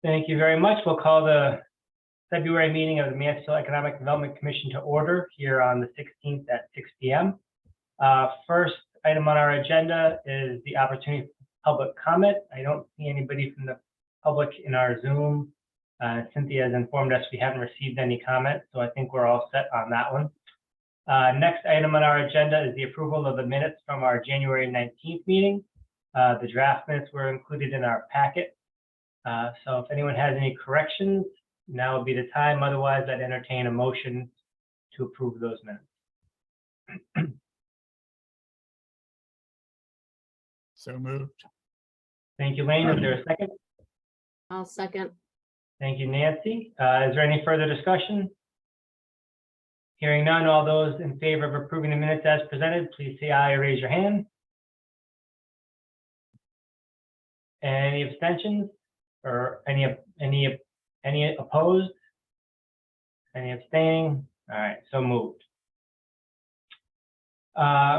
Thank you very much. We'll call the February meeting of the Mansfield Economic Development Commission to order here on the 16th at 6 p.m. First item on our agenda is the opportunity for public comment. I don't see anybody from the public in our Zoom. Cynthia has informed us we haven't received any comments, so I think we're all set on that one. Next item on our agenda is the approval of the minutes from our January 19th meeting. The draft minutes were included in our packet. So if anyone has any corrections, now would be the time. Otherwise, I'd entertain a motion to approve those minutes. So moved. Thank you, Lane. Is there a second? I'll second. Thank you, Nancy. Is there any further discussion? Hearing none, all those in favor of approving the minutes as presented, please say aye or raise your hand. Any abstentions or any opposed? Any abstaining? All right, so moved.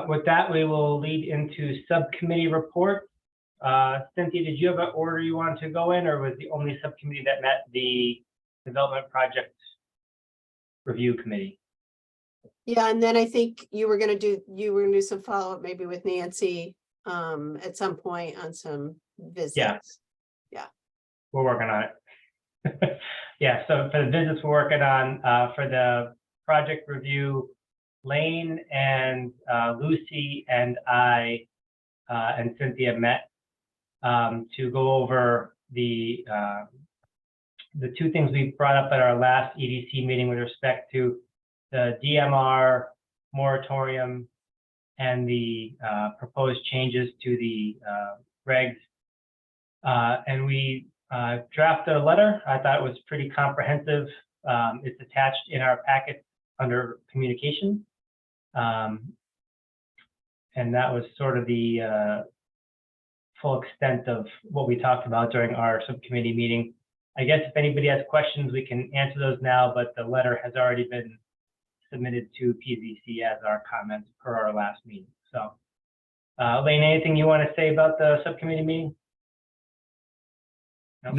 With that, we will lead into subcommittee reports. Cynthia, did you have an order you wanted to go in, or was the only subcommittee that met the development project review committee? Yeah, and then I think you were gonna do some follow-up maybe with Nancy at some point on some visits. We're working on it. Yeah, so for the visits we're working on, for the project review, Lane and Lucy and I and Cynthia met to go over the two things we brought up at our last EDC meeting with respect to the DMR moratorium and the proposed changes to the regs. And we drafted a letter. I thought it was pretty comprehensive. It's attached in our packet under communication. And that was sort of the full extent of what we talked about during our subcommittee meeting. I guess if anybody has questions, we can answer those now, but the letter has already been submitted to PZC as our comments per our last meeting. So, Lane, anything you want to say about the subcommittee meeting?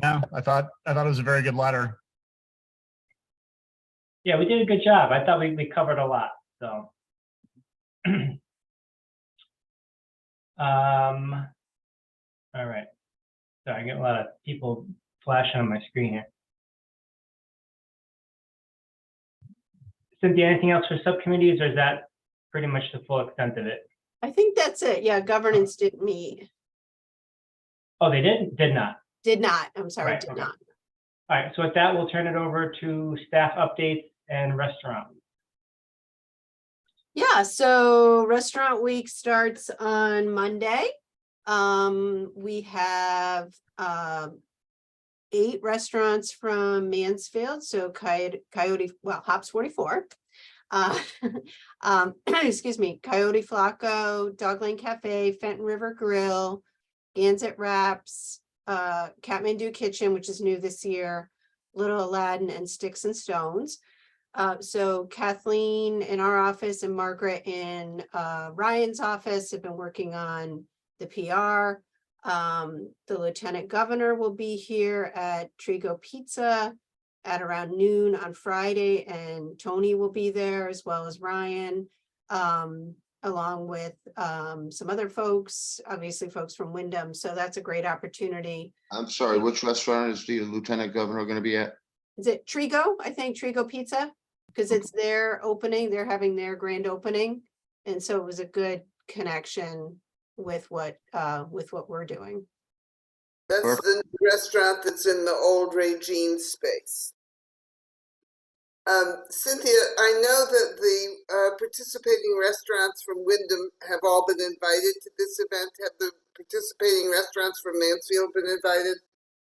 No, I thought it was a very good letter. Yeah, we did a good job. I thought we covered a lot. So, all right. So I get a lot of people flashing on my screen here. Cynthia, anything else for subcommittees, or is that pretty much the full extent of it? I think that's it. Yeah, governance didn't meet. Oh, they did? Did not. Did not. I'm sorry, Right, did okay. not. All right, so with that, we'll turn it over to staff updates and restaurant. Yeah, so restaurant week starts on Monday. We have 8 restaurants from Mansfield, so Coyote, well, Hops 44. Excuse me, Coyote Flaco, Dog Lane Cafe, Fenton River Grill, Gansett Wraps, Kathmandu Kitchen, which is new this year, Little Aladdin, and Sticks and Stones. So Kathleen in our office and Margaret in Ryan's office have been working on the PR. The Lieutenant Governor will be here at Trigo Pizza at around noon on Friday, and Tony will be there as well as Ryan, along with some other folks, obviously folks from Wyndham. So that's a great opportunity. I'm sorry, which restaurant is the Lieutenant Governor going to be at? Is it Trigo? I think Trigo Pizza, because it's their opening. They're having their grand opening. And so it was a good connection with what we're doing. That's Perfect. the restaurant that's in the old Regine space. Cynthia, I know that the participating restaurants from Wyndham have all been invited to this event. Have the participating restaurants from Mansfield been invited?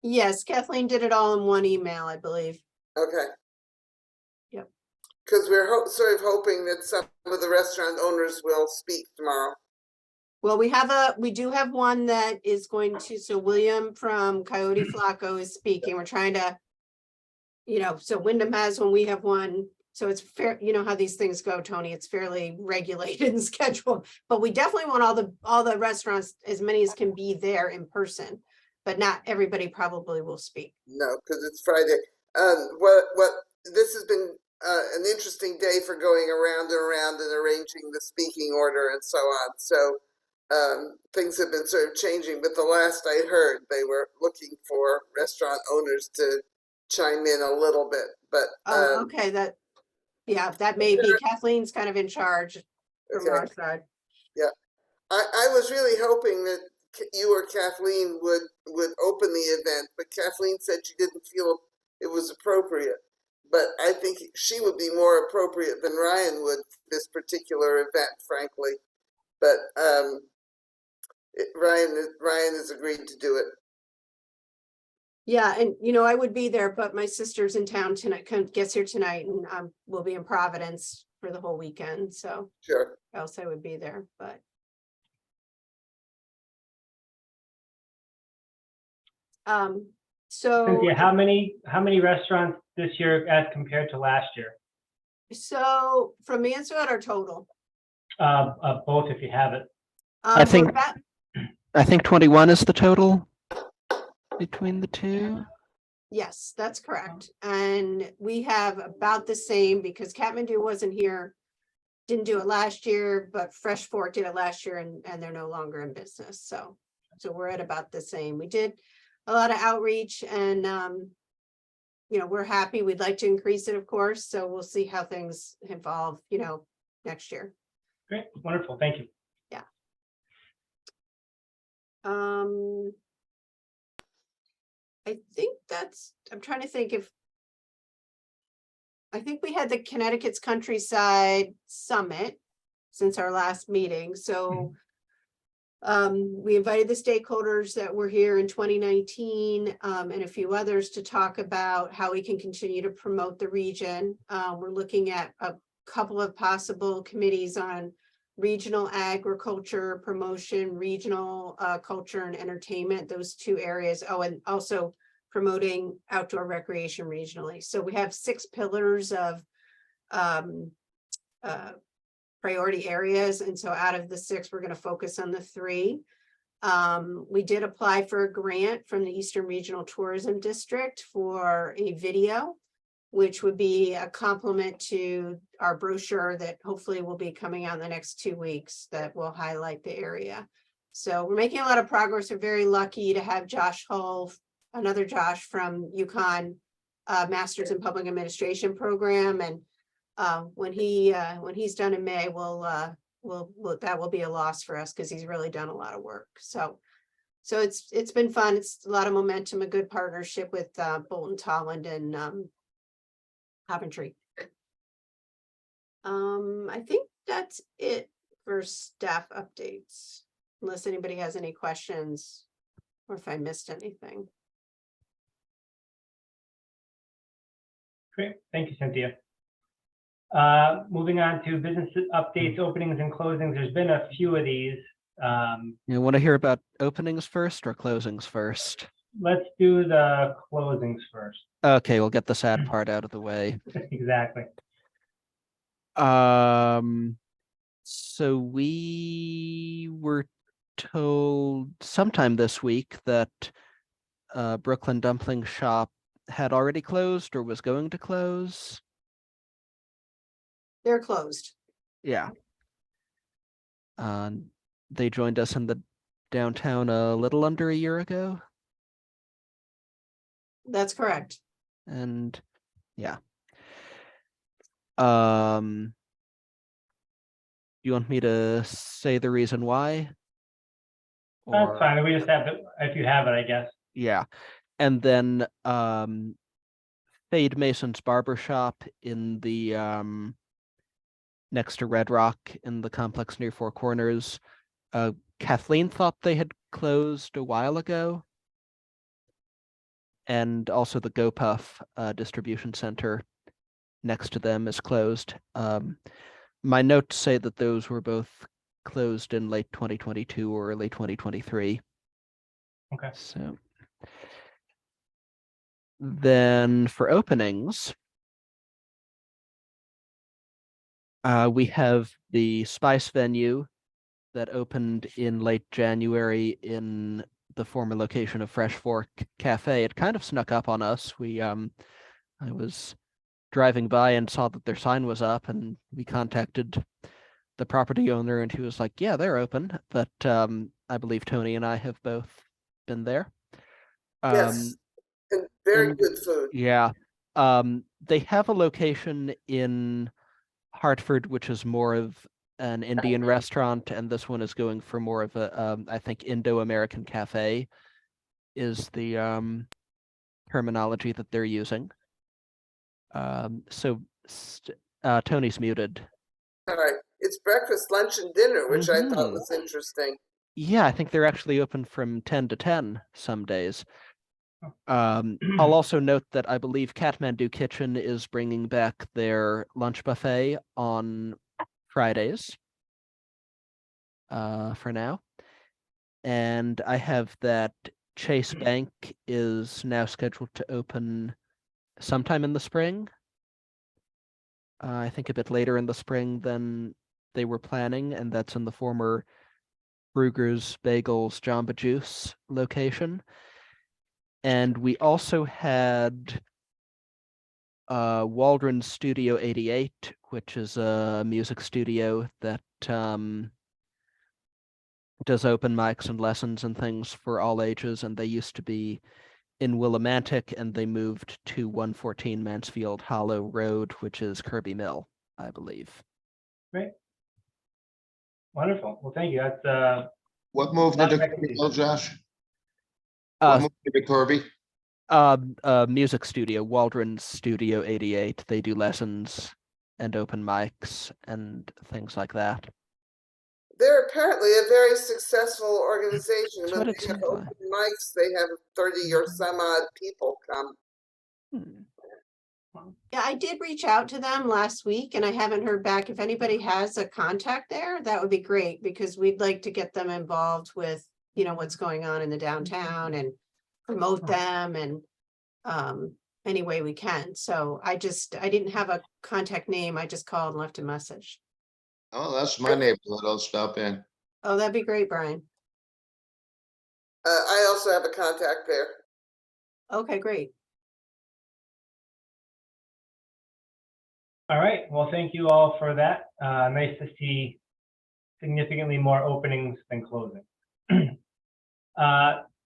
Yes, Kathleen did it all in one email, I believe. Okay. Yep. Because we're sort of hoping that some of the restaurant owners will speak tomorrow. Well, we do have one that is going to, so William from Coyote Flaco is speaking. We're trying to, so Wyndham has one, we have one. So it's fair, you know how these things go, Tony, it's fairly regulated and scheduled, but we definitely want all the restaurants, as many as can be there in person. but not everybody probably will speak. No, because it's Friday. This has been an interesting day for going around and around and arranging the speaking order and so on. So things have been sort of changing, but the last I heard, they were looking for restaurant owners to chime in a little bit. But Oh, okay, that may be Kathleen's kind of in charge from okay. our side. I was really hoping that you or Kathleen would open the event, but Kathleen said she didn't feel it was appropriate. But I think she would be more appropriate than Ryan would for this particular event, frankly. But Ryan has agreed to do it. Yeah, and you know, I would be there, but my sister's in town tonight, gets here tonight, and we'll be in Providence for the whole weekend, so Sure. else I would be there, but. So. Cynthia, how many restaurants this year as compared to last year? So from Mansfield or total? Both if you have it. We're think- about- I think 21 is the total between the two. Yes, that's correct. And we have about the same because Kathmandu wasn't here. Didn't do it last year, but Fresh Fork did it last year and they're no longer in business. So we're at about the same. We did a lot of outreach and, you know, we're happy. We'd like to increase it, of course. So we'll see how things evolve, you know, next year. Great, wonderful, thank you. I think I'm trying to think if. I think we had the Connecticut's Countryside Summit since our last meeting, so. We invited the stakeholders that were here in 2019 and a few others to talk about how we can continue to promote the region. We're looking at a couple of possible committees on regional agriculture promotion, regional culture and entertainment, those two areas. Oh, and also promoting outdoor recreation regionally. So we have 6 pillars of priority areas. And so out of the 6, we're going to focus on the 3. We did apply for a grant from the Eastern Regional Tourism District for a video, which would be a complement to our brochure that hopefully will be coming out in the next 2 weeks that will highlight the area. So we're making a lot of progress. We're very lucky to have Josh Hull, another Josh from UConn Masters in Public Administration program. And when he's done in May, that will be a loss for us because he's really done a lot of work. So it's been fun. It's a lot of momentum, a good partnership with Bolton Tolland and Coventry. I think that's it for staff updates, unless anybody has any questions or if I missed anything. Great, thank you, Cynthia. Moving on to business updates, openings and closings. There's been a few of these. You want to hear about openings first or closings first? Let's do the closings first. Okay, we'll get the sad part out of the way. Exactly. So we were told sometime this week that Brooklyn Dumpling Shop had already closed or was going to close. They're closed. Yeah. They joined us in the downtown a little under a year ago. That's correct. And yeah. You want me to say the reason why? That's Or- fine. We just have it, if you have it, I guess. Yeah. And then Fade Mason's Barbershop in the next to Red Rock in the complex near Four Corners. Kathleen thought they had closed a while ago. And also the GoPuff distribution center next to them is closed. My notes say that those were both closed in late 2022 or early 2023. Okay. So then for openings, we have the Spice venue that opened in late January in the former location of Fresh Fork Cafe. It kind of snuck up on us. I was driving by and saw that their sign was up, and we contacted the property owner, and he was like, "Yeah, they're open." But I believe Tony and I have both been there. Yes, and very and- good food. Yeah. They have a location in Hartford, which is more of an Indian restaurant, and this one is going for more of a, I think, Indo-American cafe is the terminology that they're using. Tony's muted. All right, it's breakfast, lunch, and dinner, which I thought Mhm. was interesting. Yeah, I think they're actually open from 10 to 10 some days. I'll also note that I believe Kathmandu Kitchen is bringing back their lunch buffet on Fridays for now. And I have that Chase Bank is now scheduled to open sometime in the spring. I think a bit later in the spring than they were planning, and that's in the former Brugger's Bagels Jamba Juice location. And we also had Waldron Studio 88, which is a music studio that does open mics and lessons and things for all ages, and they used to be in Willimantic, and they moved to 114 Mansfield Hollow Road, which is Kirby Mill, I believe. Great. Wonderful. Well, thank you. That's What moved Not into back to Kirby you. Hill, Josh? What moved into Kirby? Music studio, Waldron Studio 88. They do lessons and open mics and things like that. They're apparently a very successful organization. That's When what it they have seems like. open mics, they have 30 or some odd people come. Yeah, I did reach out to them last week and I haven't heard back. If anybody has a contact there, that would be great because we'd like to get them involved with, what's going on in the downtown and promote them and any way we can. So I didn't have a contact name. I just called and left a message. Oh, that's my neighborhood. I'll stop in. Oh, that'd be great, Brian. I also have a contact there. Okay, great. all right. Well, thank you all for that. Nice to see significantly more openings than closing.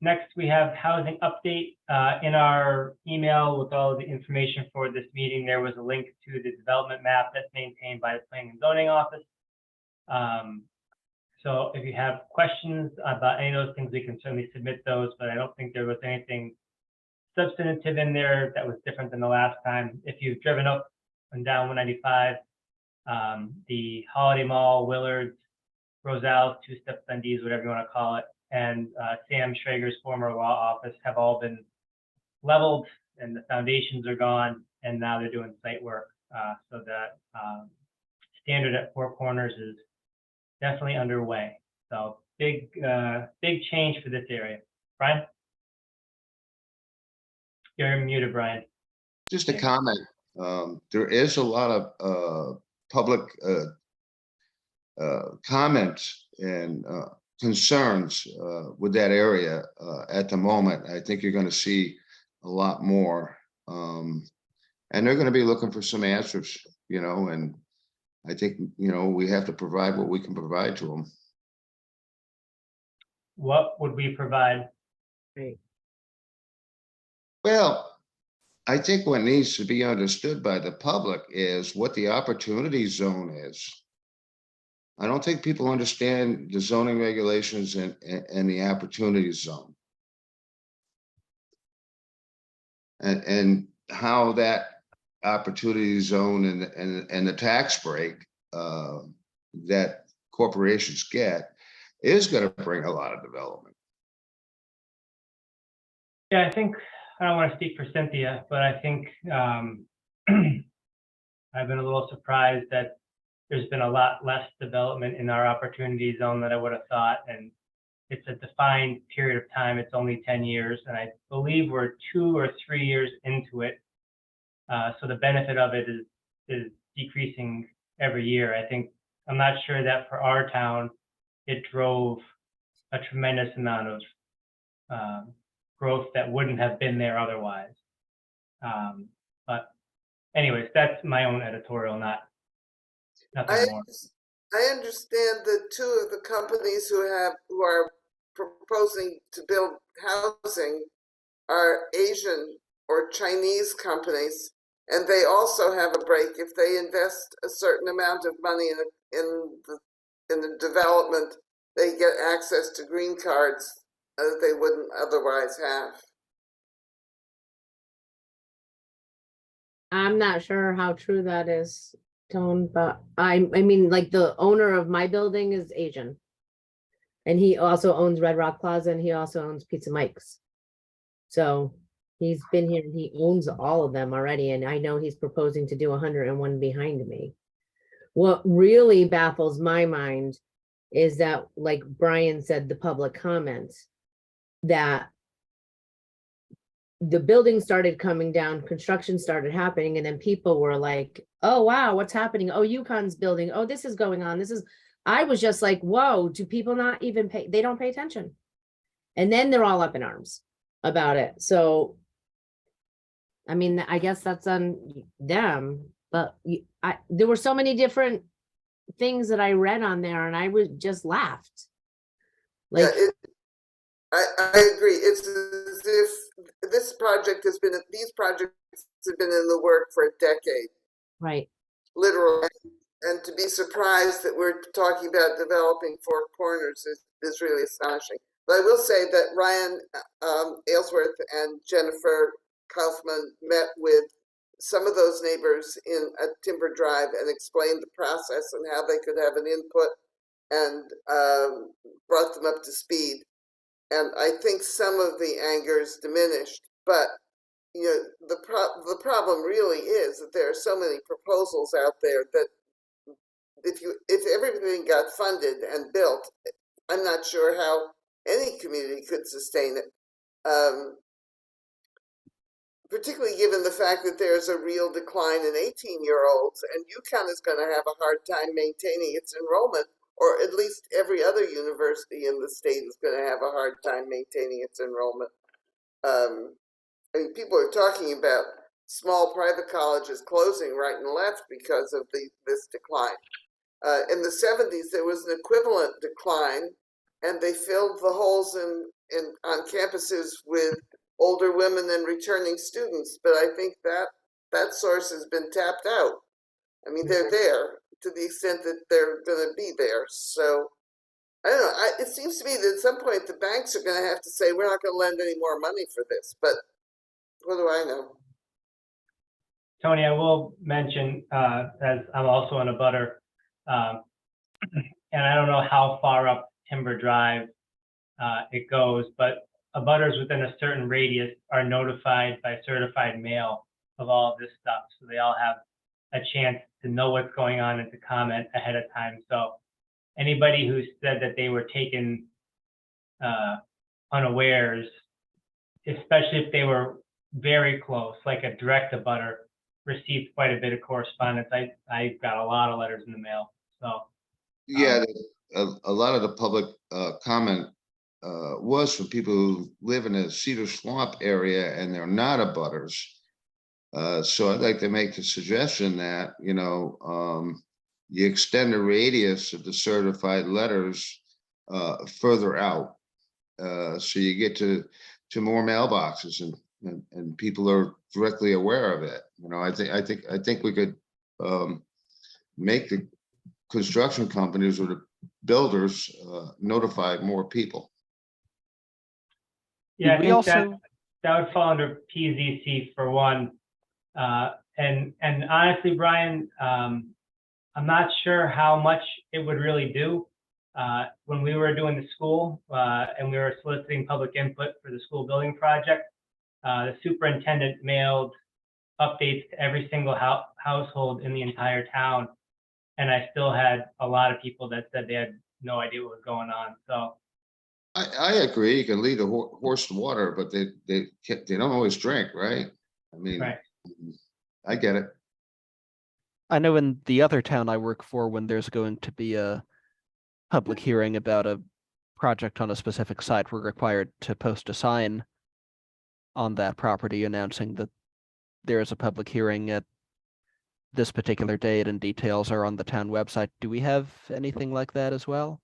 Next, we have housing update. In our email with all of the information for this meeting, there was a link to the development map that's maintained by the Planning and Zoning Office. So if you have questions about any of those things, we can certainly submit those, but I don't think there was anything substantive in there that was different than the last time. If you've driven up and down 195, the Holiday Mall, Willards, Rosales, Two Step Dundee's, whatever you want to call it, and Sam Schrager's former law office have all been leveled and the foundations are gone, and now they're doing site work. So that standard at Four Corners is definitely underway. So big change for this area. Brian? You're muted, Brian. Just a comment. There is a lot of public comments and concerns with that area at the moment. I think you're going to see a lot more, and they're going to be looking for some answers, and I think, we have to provide what we can provide to them. What would we provide? Well, I think what needs to be understood by the public is what the opportunity zone is. I don't think people understand the zoning regulations and the opportunity zone. And how that opportunity zone and the tax break that corporations get is going to bring a lot of development. Yeah, I think, I don't want to speak for Cynthia, but I think I've been a little surprised that there's been a lot less development in our opportunity zone than I would have thought. And it's a defined period of time. It's only 10 years. And I believe we're 2 or 3 years into it. So the benefit of it is decreasing every year. I'm not sure that for our town, it drove a tremendous amount of growth that wouldn't have been there otherwise. But anyways, that's my own editorial, I, nothing more. I understand that two of the companies who are proposing to build housing are Asian or Chinese companies, and they also have a break if they invest a certain amount of money in the development. They get access to green cards that they wouldn't otherwise have. I'm not sure how true that is, Tone, but I mean, like the owner of my building is Asian. And he also owns Red Rock Plaza and he also owns Pizza Mike's. So he's been here and he owns all of them already. And I know he's proposing to do 101 behind me. What really baffles my mind is that, like Brian said, the public comments, that the building started coming down, construction started happening, and then people were like, oh, wow, what's happening? Oh, UConn's building. Oh, this is going on. I was just like, whoa, do people not even pay? They don't pay attention. And then they're all up in arms about it. So, I mean, I guess that's on them, but there were so many different things that I read on there and I was just laughed. Like, Yeah, I agree. It's as if these projects have been in the work for a decade, right. literally. And to be surprised that we're talking about developing Four Corners is really astonishing. But I will say that Ryan Aylesworth and Jennifer Kaufman met with some of those neighbors at Timber Drive and explained the process and how they could have an input, and brought them up to speed. And I think some of the anger's diminished, but you know, the problem really is that there are so many proposals out there that if everything got funded and built, I'm not sure how any community could sustain it. Particularly given the fact that there's a real decline in 18-year-olds, and UConn is going to have a hard time maintaining its enrollment, or at least every other university in the state is going to have a hard time maintaining its enrollment. I mean, people are talking about small private colleges closing right and left because of this decline. In the 70s, there was an equivalent decline, and they filled the holes on campuses with older women and returning students. But I think that source has been tapped out. I mean, they're there to the extent that they're going to be there. So I don't know. It seems to me that at some point the banks are going to have to say, we're not going to lend any more money for this. But what do I know? Tony, I will mention, as I'm also in a butter, and I don't know how far up Timber Drive it goes, but abutters within a certain radius are notified by certified mail of all of this stuff. So they all have a chance to know what's going on and to comment ahead of time. So anybody who said that they were taken unawares, especially if they were very close, like a direct abutter, received quite a bit of correspondence. I got a lot of letters in the mail. So Yeah, a lot of the public comment was from people who live in the Cedar Swamp area and they're not abutters. So I'd like to make the suggestion that, you know, you extend the radius of the certified letters further out. So you get to more mailboxes and people are directly aware of it. You know, I think we could make the construction companies or the builders notify more people. yeah, I We think also, that would fall under PZC for one. And honestly, Brian, I'm not sure how much it would really do. When we were doing the school and we were soliciting public input for the school building project, the superintendent mailed updates to every single household in the entire town. And I still had a lot of people that said they had no idea what was going on. So I agree. You can lead a horse to water, but they don't always drink, right? I mean, right. I get it. I know in the other town I work for, when there's going to be a public hearing about a project on a specific site, we're required to post a sign on that property announcing that there is a public hearing at this particular date and details are on the town website. Do we have anything like that as well?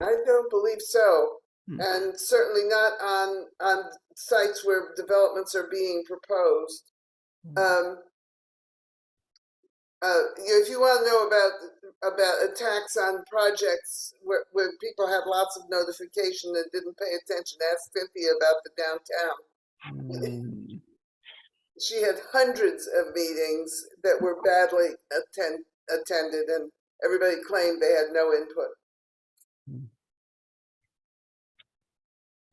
I don't believe so. Hmm. And certainly not on sites where developments are being proposed. If you want to know about attacks on projects where people had lots of notification and didn't pay attention, ask Cynthia about the downtown. Hmm. She had hundreds of meetings that were badly attended, and everybody claimed they had no input.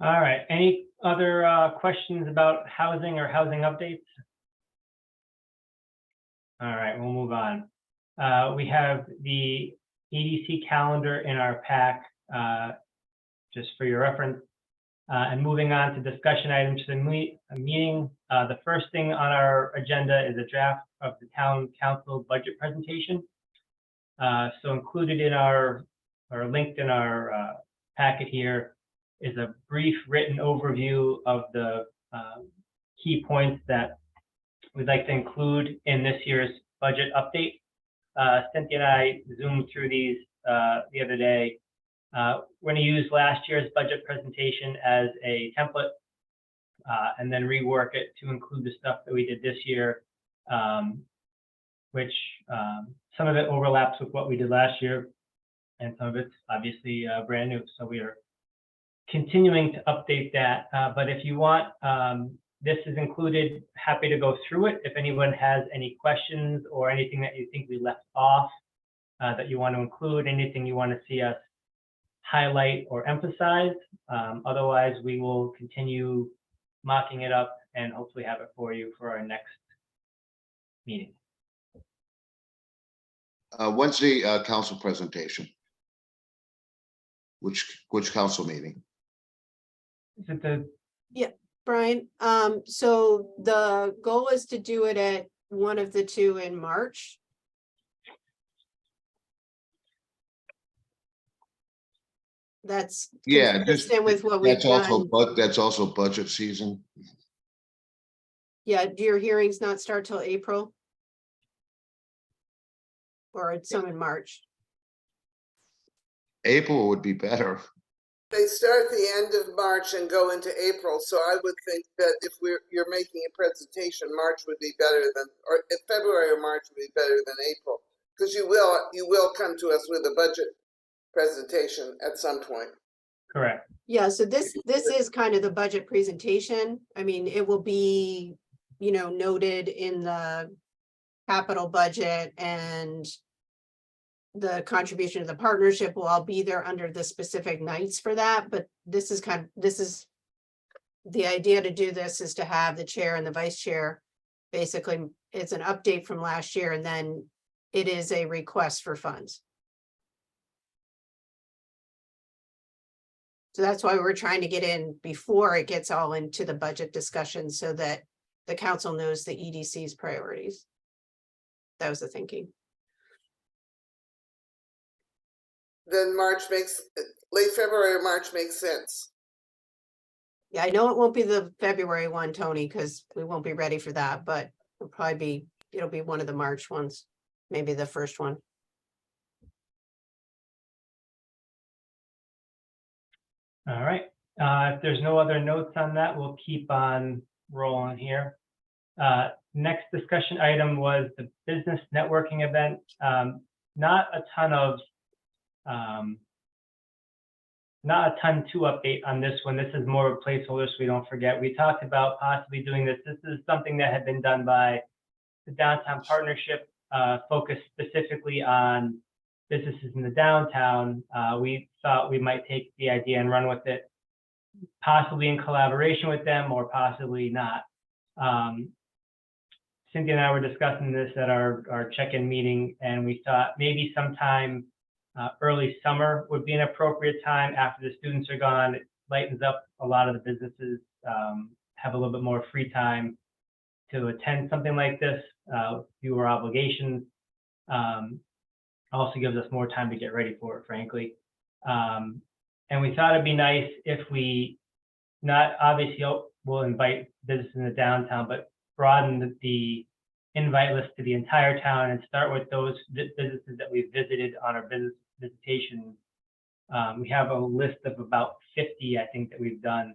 All right, any other questions about housing or housing updates? All right, we'll move on. We have the EDC calendar in our pack, just for your reference. And moving on to discussion items for the meeting, the first thing on our agenda is a draft of the town council budget presentation. So included in our, or linked in our packet here is a brief written overview of the key points that we'd like to include in this year's budget update. Cynthia and I zoomed through these the other day. We're going to use last year's budget presentation as a template and then rework it to include the stuff that we did this year, which some of it overlaps with what we did last year, and some of it's obviously brand new. So we are continuing to update that. But if you want, this is included. Happy to go through it. If anyone has any questions or anything that you think we left off that you want to include, anything you want to see us highlight or emphasize. Otherwise, we will continue mocking it up and hopefully have it for you for our next meeting. When's the council presentation? Which council meeting? Is it the Brian, so the goal is to do it at one of the two in March. That's Yeah, consistent with what we've that's also, done. but that's also budget season. Yeah, do your hearings not start till April? Or it's some in March? April would be better. They start the end of March and go into April, so I would think that if you're making a presentation, March would be better than, or if February or March would be better than April, because you will come to us with a budget presentation at some point. correct? Yeah, so this is kind of the budget presentation. I mean, it will be, you know, noted in the capital budget, and the contribution to the partnership will all be there under the specific nights for that. But this is the idea to do this is to have the chair and the vice chair. Basically, it's an update from last year, and then it is a request for funds. So that's why we're trying to get in before it gets all into the budget discussion, so that the council knows the EDC's priorities. That was the thinking. Then late February or March makes sense. Yeah, I know it won't be the February one, Tony, because we won't be ready for that, but it'll be one of the March ones, maybe the first one. All right. If there's no other notes on that, we'll keep on rolling here. Next discussion item was the business networking event. Not a ton to update on this one. This is more of a placeholder, so we don't forget. We talked about possibly doing this. This is something that had been done by the Downtown Partnership, focused specifically on businesses in the downtown. We thought we might take the idea and run with it, possibly in collaboration with them or possibly not. Cynthia and I were discussing this at our check-in meeting, and we thought maybe sometime early summer would be an appropriate time after the students are gone. It lightens up a lot of the businesses, have a little bit more free time to attend something like this, fewer obligations. Also gives us more time to get ready for it, frankly. And we thought it'd be nice if we, not obviously, we'll invite businesses in the downtown, but broaden the invite list to the entire town and start with those businesses that we've visited on our business visitation. We have a list of about 50, I think, that we've done.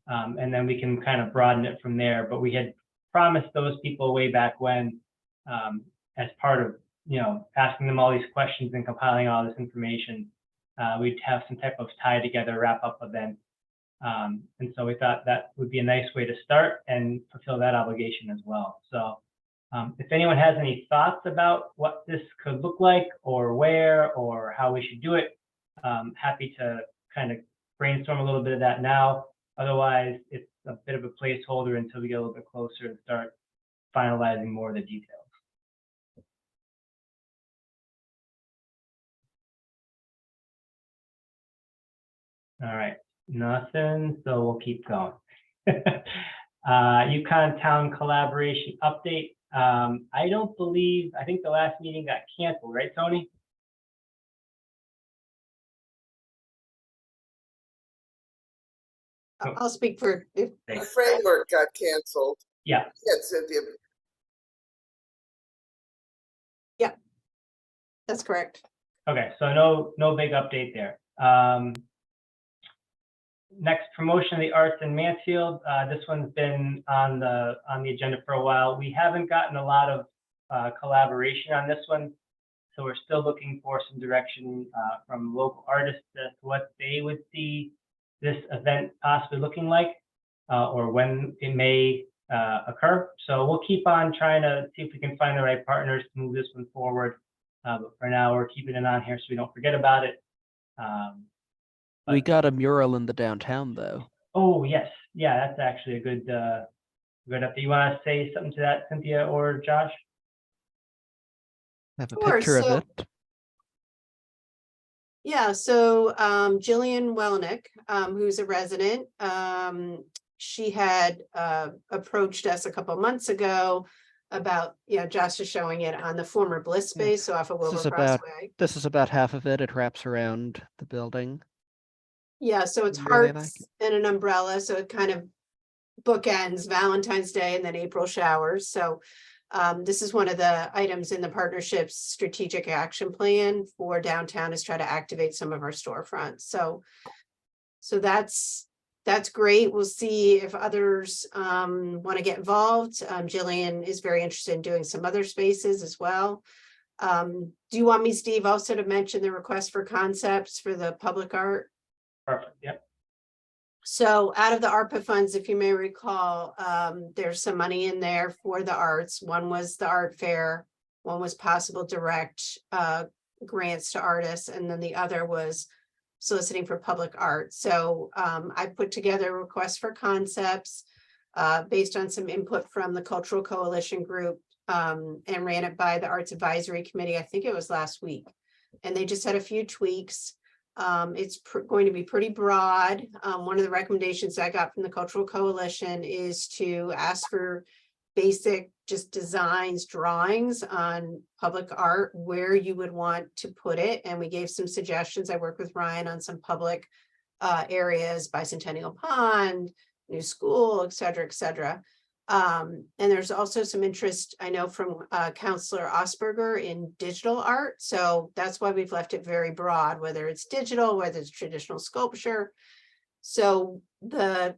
And then we can kind of broaden it from there. But we had promised those people way back when, as part of, asking them all these questions and compiling all this information, we'd have some type of tie together wrap up event. And so we thought that would be a nice way to start and fulfill that obligation as well. So if anyone has any thoughts about what this could look like or where or how we should do it, happy to kind of brainstorm a little bit of that now. Otherwise, it's a bit of a placeholder until we get a little bit closer and start finalizing more of the details. All right, nothing, so we'll keep going. Yukon Town collaboration update. I think the last meeting got canceled, right, Tony? I'll speak for, The framework got canceled. Yeah, Yeah, Cynthia. that's correct. okay, so no big update there. Next, promotion of the arts in Mansfield. This one's been on the agenda for a while. We haven't gotten a lot of collaboration on this one, so we're still looking for some direction from local artists as to what they would see this event possibly looking like, or when it may occur. So we'll keep on trying to see if we can find the right partners to move this one forward. But for now, we're keeping it on here so we don't forget about it. We got a mural in the downtown, though. Oh, yes. Yeah, that's actually a good update. You want to say something to that, Cynthia or Josh? I have a Sure, picture so- of it. Yeah, so Jillian Welnick, who's a resident, she had approached us a couple months ago about, Josh is showing it on the former Bliss Yeah. space, so off of This Wilbur is about- Crossway. This is about half of it. It wraps around the building. Yeah, so it's Really like hearts and an umbrella, so it kind of bookends Valentine's Day and then April showers. So this is one of the items in the partnership's strategic action plan for downtown, is try to activate some of our storefronts. So that's great. We'll see if others want to get involved. Jillian is very interested in doing some other spaces as well. Do you want me, Steve, also to mention the request for concepts for the public art? Perfect. Yep. So out of the ARPA funds, if you may recall, there's some money in there for the arts. One was the art fair, one was possible direct grants to artists, and then the other was soliciting for public art. So I put together a request for concepts based on some input from the Cultural Coalition Group, and ran it by the Arts Advisory Committee. I think it was last week. And they just had a few tweaks. It's going to be pretty broad. One of the recommendations I got from the Cultural Coalition is to ask for basic just designs, drawings on public art, where you would want to put it. And we gave some suggestions. I worked with Ryan on some public areas, Bicentennial Pond, New School, et cetera, et cetera. And there's also some interest, I know, from Councillor Osberger in digital art. So that's why we've left it very broad, whether it's digital, whether it's traditional sculpture. So the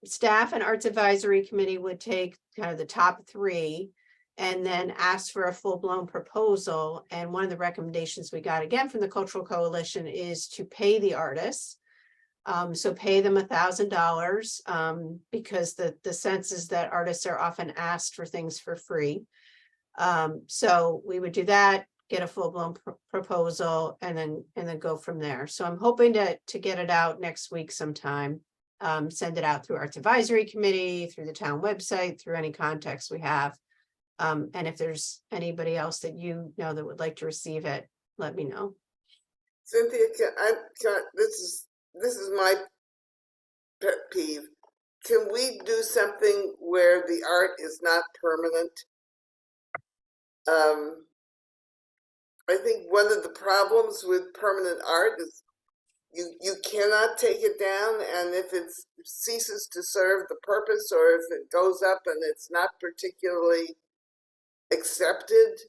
staff and Arts Advisory Committee would take kind of the top three and then ask for a full-blown proposal. And one of the recommendations we got again from the Cultural Coalition is to pay the artists. So pay them $1,000 because the sense is that artists are often asked for things for free. So we would do that, get a full-blown proposal, and then go from there. So I'm hoping to get it out next week sometime. Send it out through Arts Advisory Committee, through the town website, through any contacts we have. And if there's anybody else that you know that would like to receive it, let me know. Cynthia, this is my pet peeve. Can we do something where the art is not permanent? I think one of the problems with permanent art is you cannot take it down, and if it ceases to serve the purpose, or if it goes up and it's not particularly accepted,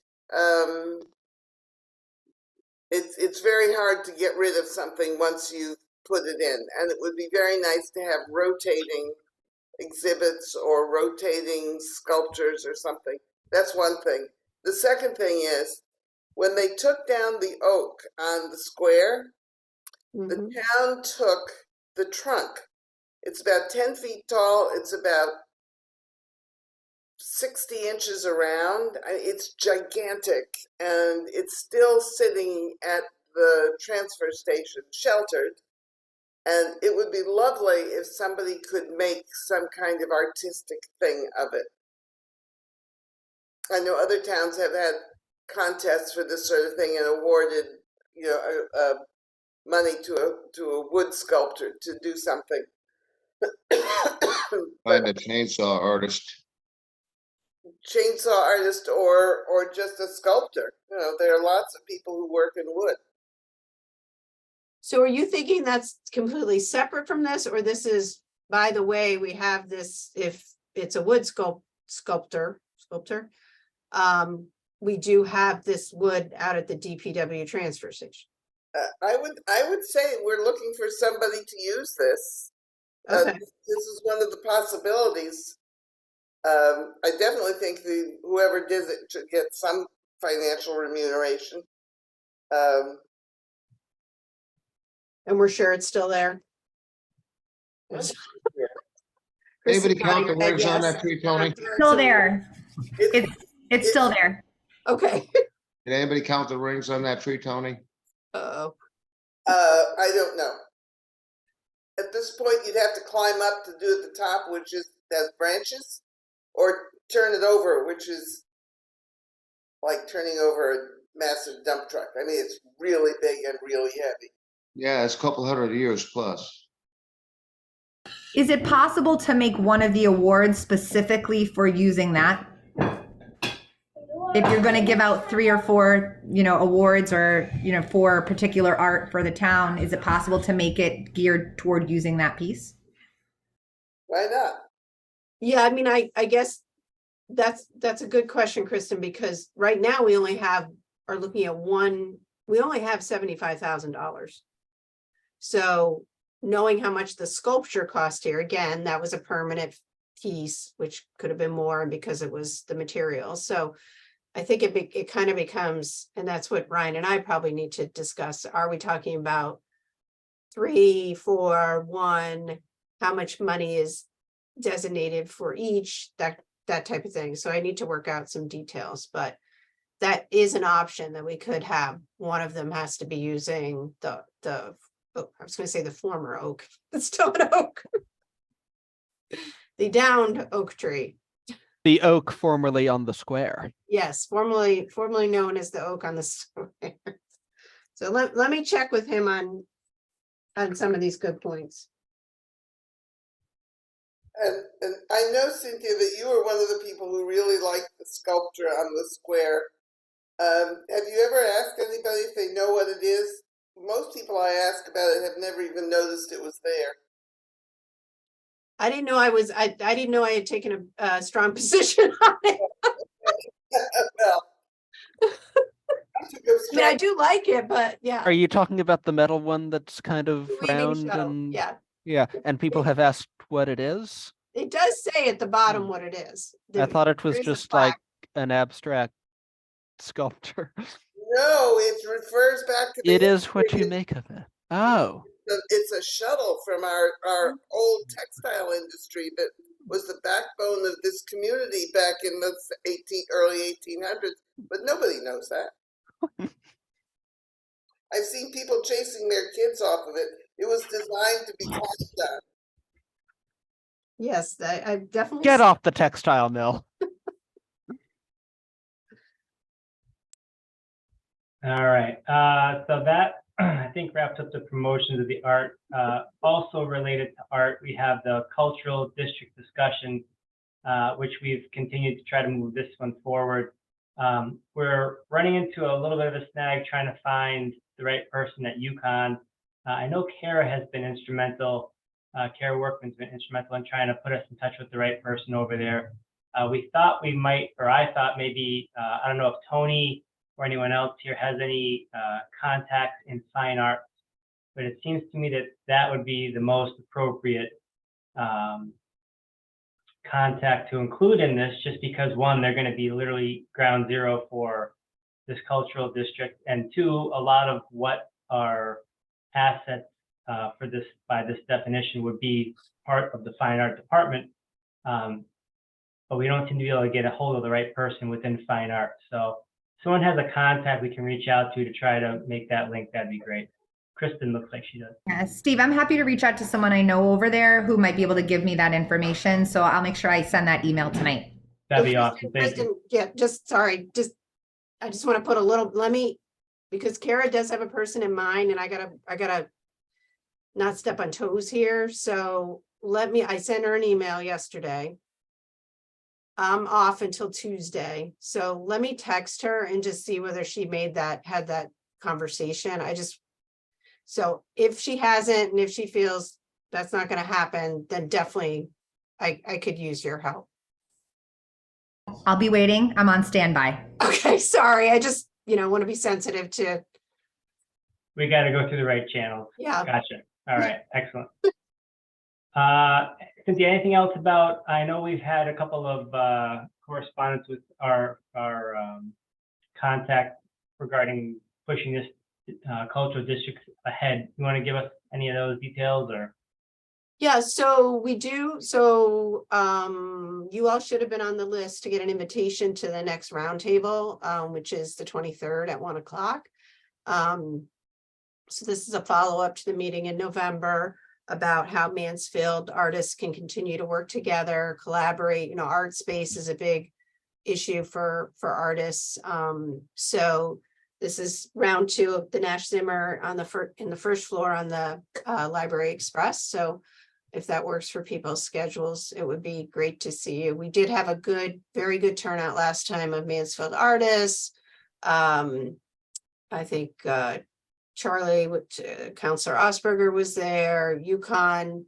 it's very hard to get rid of something once you put it in. And it would be very nice to have rotating exhibits or rotating sculptures or something. That's one thing. The second thing is, when they took down the oak on the square, the Mhm. town took the trunk. It's about 10 feet tall. It's about 60 inches around. It's gigantic, and it's still sitting at the transfer station, sheltered. And it would be lovely if somebody could make some kind of artistic thing of it. I know other towns have had contests for this sort of thing and awarded, money to a wood sculptor to do something. Find a chainsaw artist. Chainsaw artist or just a sculptor. There are lots of people who work in wood. So are you thinking that's completely separate from this, or this is, by the way, we have this, if it's a wood sculptor, we do have this wood out at the DPW transfer station. I would say we're looking for somebody to use this. Okay, This is one of the possibilities. I definitely think whoever did it should get some financial remuneration. and we're sure it's still there. Yes. Anybody Kristen count the nodding her head rings on yes. that tree, Tony? Still there. It's, It's still there. Okay. Did anybody count the rings on that tree, Tony? Uh-oh. I don't know. At this point, you'd have to climb up to do at the top, which has branches, or turn it over, which is like turning over a massive dump truck. I mean, it's really big and really heavy. Yeah, it's a couple 100 years plus. Is it possible to make one of the awards specifically for using that? If you're going to give out 3 or 4, awards or, for particular art for the town, is it possible to make it geared toward using that piece? Why not? Yeah, I mean, I guess that's a good question, Kristen, because right now we only are looking at we only have $75,000. So knowing how much the sculpture cost here, again, that was a permanent piece, which could have been more because it was the material. So I think it kind of becomes, and that's what Ryan and I probably need to discuss. Are we talking about 3, 4, 1? How much money is designated for each, that type of thing. So I need to work out some details, but that is an option that we could have. One of them has to be using I was going to say the former oak. It's still an oak. The downed oak tree. The oak formerly on the square. Yes, formerly known as the oak on the square. So let me check with him on some of these good points. And I know, Cynthia, that you were one of the people who really liked the sculpture on the square. Have you ever asked anybody if they know what it is? Most people I ask about it have never even noticed it was there. I didn't know I didn't know I had taken a strong position on it. Well, I mean, I do like it, but yeah. Are you talking about the metal one that's kind of The weaving round show, and yeah, and people have asked what it is? it does say at the bottom what it is. I thought it was There is a just like plaque. an abstract sculpture. no, it refers back to the It is what history. you make of it. Oh, It's a shuttle from our old textile industry that was the backbone of this community back in the early 1800s, but nobody knows that. I've seen people chasing their kids off of it. It was designed to be climbed on. Yes, I definitely. get off the textile mill. All right, so that I think wraps up the promotions of the art. Also related to art, we have the cultural district discussion, which we've continued to try to move this one forward. We're running into a little bit of a snag trying to find the right person at UConn. I know Kara has been instrumental, Kara Workman's been instrumental in trying to put us in touch with the right person over there. We thought we might, or I thought maybe, I don't know if Tony or anyone else here has any contacts in fine arts, but it seems to me that that would be the most appropriate contact to include in this, just because one, they're going to be literally ground zero for this cultural district, and two, a lot of what our assets for this, by this definition, would be part of the fine art department. But we don't seem to be able to get a hold of the right person within fine art. So if someone has a contact we can reach out to try to make that link, that'd be great. Kristen looks like she does. Yeah, Steve, I'm happy to reach out to someone I know over there who might be able to give me that information. So I'll make sure I send that email tonight. That'd be Kristen, awesome. Thank you. Kristen, yeah, I just want to put a little, because Kara does have a person in mind, and I gotta not step on toes here. So I sent her an email yesterday. I'm off until Tuesday. So let me text her and just see whether she had that conversation. So if she hasn't, and if she feels that's not gonna happen, then definitely I could use your help. I'll be waiting. I'm on standby. Okay, sorry. I just, want to be sensitive to, We got to go through the right channels. yeah. Gotcha. All right, excellent. Cynthia, anything else about, I know we've had a couple of correspondence with our contact regarding pushing this cultural district ahead. You want to give us any of those details, or? Yeah, so we do. So you all should have been on the list to get an invitation to the next roundtable, which is the 23rd at 1 o'clock. So this is a follow-up to the meeting in November about how Mansfield artists can continue to work together, collaborate. Art space is a big issue for artists. So this is round 2 of the Nash Zimmer on in the first floor on the Library Express. So if that works for people's schedules, it would be great to see you. We did have a very good turnout last time of Mansfield artists. I think Charlie, Counselor Osberger was there, UConn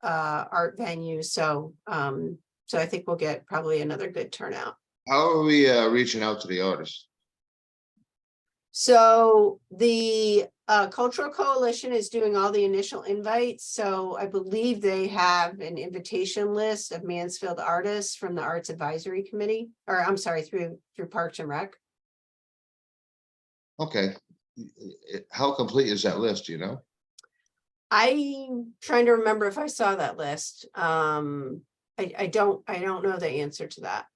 art venue. So I think we'll get probably another good turnout. How are we reaching out to the artists? So the Cultural Coalition is doing all the initial invites. So I believe they have an invitation list of Mansfield artists from the Arts Advisory Committee, or I'm sorry, through Parks and Rec. Okay. How complete is that list, do you know? I'm trying to remember if I saw that list. I don't know the answer to that.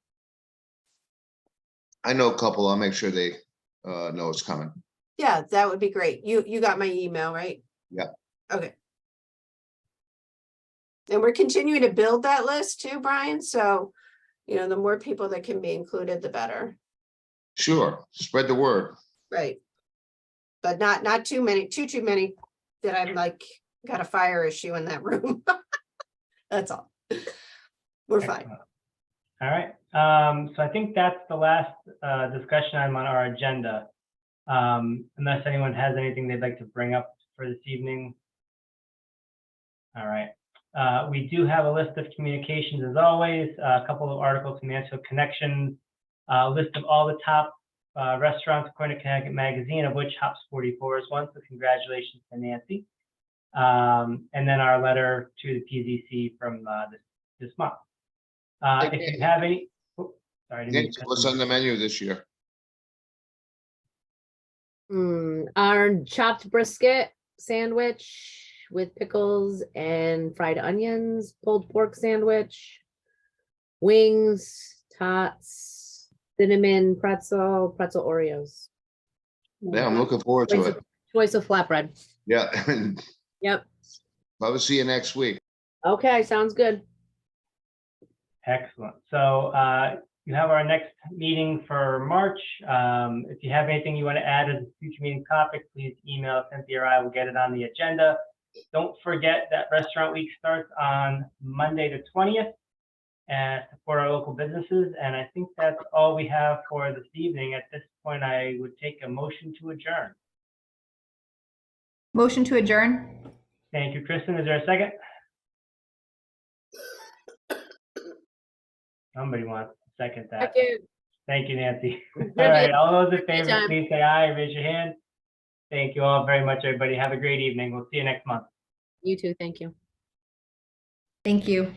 I know a couple. I'll make sure they know it's coming. Yeah, that would be great. You got my email, right? Yeah. Okay. And we're continuing to build that list too, Brian. So, the more people that can be included, the better. Sure. Spread the word. Right. But not too many, too many that I'm like, got a fire issue in that room. That's all. We're fine. Excellent. All right. So I think that's the last discussion item on our agenda. Unless anyone has anything they'd like to bring up for this evening. All right. We do have a list of communications as always, a couple of articles from Mansfield Connections, a list of all the top restaurants according to Connecticut Magazine, of which Hops 44 is one. So congratulations to Nancy. And then our letter to the PZC from this month. If you have any, sorry. I didn't mean Nancy, to cut what's you. on the menu this year? Our chopped brisket sandwich with pickles and fried onions, pulled pork sandwich, wings, tots, cinnamon pretzel Oreos. Yeah, I'm looking forward to it. Choice of flatbread. Yeah. Yep. I'll see you next week. Okay, sounds good. Excellent. So you have our next meeting for March. If you have anything you want to add as a future meeting topic, please email Cynthia or I will get it on the agenda. Don't forget that Restaurant Week starts on Monday the 20th and support our local businesses. And I think that's all we have for this evening. At this point, I would take a motion to adjourn. Motion to adjourn? Thank you, Kristen. Is there a second? Somebody wants to second that. Thank you, Nancy. All right, all those in favor, Anytime. please say aye, raise your hand. Thank you all very much, everybody. Have a great evening. We'll see you next month. You too, thank you. Thank you.